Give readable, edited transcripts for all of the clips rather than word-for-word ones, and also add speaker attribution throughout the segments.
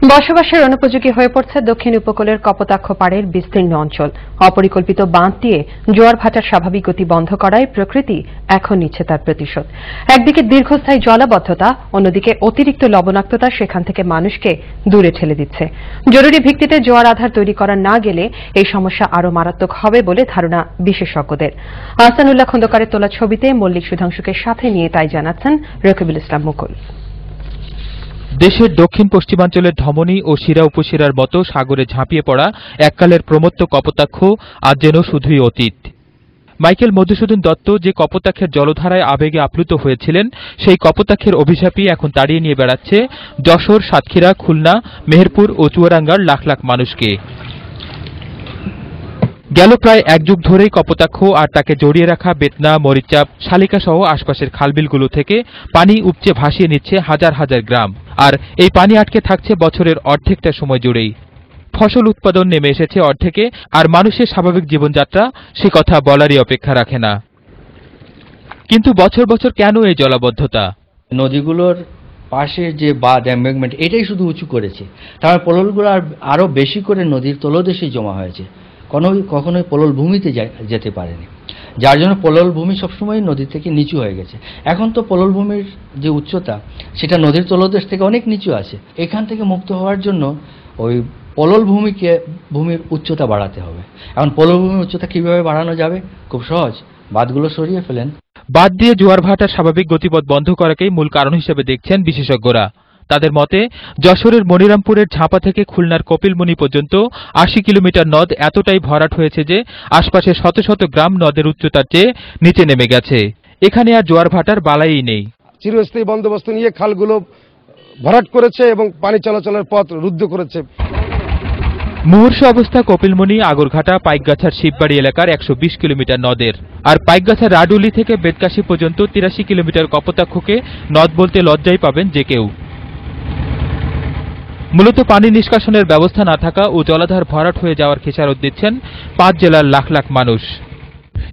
Speaker 1: বসবাসের অনুপযোগী হয়ে পড়ছে দক্ষিণ উপকূলের কপোতাক্ষ পাড়ের বিস্তীর্ণ অঞ্চল। অপরিকল্পিত বাঁধ দিয়ে জোয়ার ভাটার স্বাভাবিক গতি বন্ধ করায় প্রকৃতি এখন নিচ্ছে তার প্রতিশোধ। একদিকে দীর্ঘস্থায়ী জলাবদ্ধতা, অন্যদিকে অতিরিক্ত লবণাক্ততা সেখান থেকে মানুষকে দূরে ঠেলে দিচ্ছে। জরুরি ভিত্তিতে জোয়ার আধার তৈরি করা না গেলে এই সমস্যা আরও মারাত্মক হবে বলে ধারণা বিশেষজ্ঞদের। আহসানুল্লাহ খন্দকারের তোলা ছবিতে মল্লিক সুধাংশুকে সাথে নিয়ে তাই জানাচ্ছেন রকিবুল ইসলাম মুকুল।
Speaker 2: দেশের দক্ষিণ পশ্চিমাঞ্চলের ধমনী ও শিরা উপশিরার মতো সাগরে ঝাঁপিয়ে পড়া এককালের প্রমত্ত কপোতাক্ষ আজ যেন শুধুই অতীত। মাইকেল মধুসূদন দত্ত যে কপোতাক্ষের জলধারায় আবেগে আপ্লুত হয়েছিলেন, সেই কপোতাক্ষের অভিশাপই এখন তাড়িয়ে নিয়ে বেড়াচ্ছে যশোর, সাতক্ষীরা, খুলনা, মেহেরপুর ও চুয়াডাঙ্গার লাখ লাখ মানুষকে। গেল প্রায় এক যুগ ধরেই কপোতাক্ষ আর তাকে জড়িয়ে রাখা বেতনা, মরিচাপ, শালিকা সহ আশপাশের খালবিলগুলো থেকে পানি উপচে ভাসিয়ে নিচ্ছে হাজার হাজার গ্রাম। আর এই পানি আটকে থাকছে বছরের অর্ধেকটা সময় জুড়েই। ফসল উৎপাদন নেমে এসেছে অর্ধেকে, আর মানুষের স্বাভাবিক জীবনযাত্রা সে কথা বলারই অপেক্ষা রাখে না। কিন্তু বছর বছর কেন এই জলাবদ্ধতা?
Speaker 3: নদীগুলোর পাশে যে বাঁধ এমবেঙ্কমেন্ট এটাই শুধু উঁচু করেছে, তার পললগুলো আরও বেশি করে নদীর তলদেশে জমা হয়েছে, কখনোই পলল ভূমিতে যেতে পারেনি, যার জন্য পলল ভূমি সবসময় নদী থেকে নিচু হয়ে গেছে। এখন তো পলল ভূমির যে উচ্চতা সেটা নদীর তলদেশ থেকে অনেক নিচু আছে। এখান থেকে মুক্ত হওয়ার জন্য ওই পলল ভূমির উচ্চতা বাড়াতে হবে। এখন পলল ভূমির উচ্চতা কিভাবে বাড়ানো যাবে? খুব সহজ, বাঁধগুলো সরিয়ে ফেলেন।
Speaker 2: বাঁধ দিয়ে জোয়ার ভাটার স্বাভাবিক গতিপথ বন্ধ করাকেই মূল কারণ হিসেবে দেখছেন বিশেষজ্ঞরা। তাদের মতে, যশোরের মনিরামপুরের ঝাঁপা থেকে খুলনার কপিলমুনি পর্যন্ত ৮০ কিলোমিটার নদ এতটাই ভরাট হয়েছে যে আশপাশের শত শত গ্রাম নদের উচ্চতার চেয়ে নিচে নেমে গেছে। এখানে আর জোয়ার ভাটার বালাইই নেই।
Speaker 4: চিরস্থায়ী বন্দোবস্ত নিয়ে খালগুলো ভরাট করেছে এবং পানি চলাচলের পথ রুদ্ধ করেছে।
Speaker 2: মুমূর্ষু অবস্থা কপিলমুনি, আগরঘাটা, পাইকগাছার শিববাড়ি এলাকার ১২০ কিলোমিটার নদের। আর পাইকগাছার রাডুলি থেকে বেতকাশি পর্যন্ত ৮৩ কিলোমিটার কপোতাক্ষকে নদ বলতে লজ্জাই পাবেন যে কেউ। মূলত পানি নিষ্কাশনের ব্যবস্থা না থাকা ও জলাধার ভরাট হয়ে যাওয়ার খেসারত দিচ্ছেন ৫ জেলার লাখ লাখ মানুষ।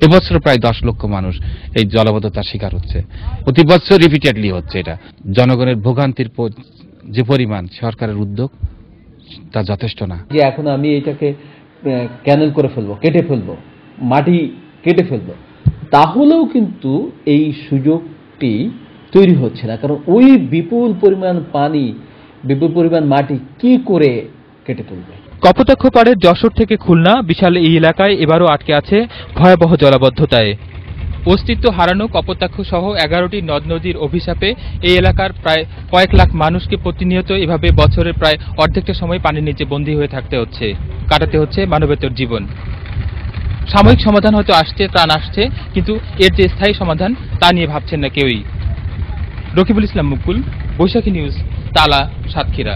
Speaker 5: এবছর প্রায় ১০ লক্ষ মানুষ এই জলাবদ্ধতার শিকার হচ্ছে। প্রতি বছর রিপিটেডলি হচ্ছে। এটা জনগণের ভোগান্তির যে পরিমাণ, সরকারের উদ্যোগ তা যথেষ্ট না।
Speaker 6: যে এখন আমি এটাকে ক্যানেল করে ফেলবো, কেটে ফেলবো, মাটি কেটে ফেলবো, তাহলেও কিন্তু এই সুযোগটি তৈরি হচ্ছে না। কারণ ওই বিপুল পরিমাণ পানি, বিপুল পরিমাণ মাটি কি করে কেটে তুলবে?
Speaker 2: কপোতাক্ষ পাড়ের যশোর থেকে খুলনা বিশাল এই এলাকায় এবারও আটকে আছে ভয়াবহ জলাবদ্ধতায়। অস্তিত্ব হারানো কপোতাক্ষ সহ ১১টি নদ নদীর অভিশাপে এই এলাকার প্রায় কয়েক লাখ মানুষকে প্রতিনিয়ত এভাবে বছরের প্রায় অর্ধেকটা সময় পানির নিচে বন্দী হয়ে থাকতে হচ্ছে, কাটাতে হচ্ছে মানবেতর জীবন। সাময়িক সমাধান হয়তো আসছে, ত্রাণ আসছে, কিন্তু এর যে স্থায়ী সমাধান তা নিয়ে ভাবছেন না কেউই। রকিবুল ইসলাম মুকুল, বৈশাখী নিউজ, তালা, সাতক্ষীরা।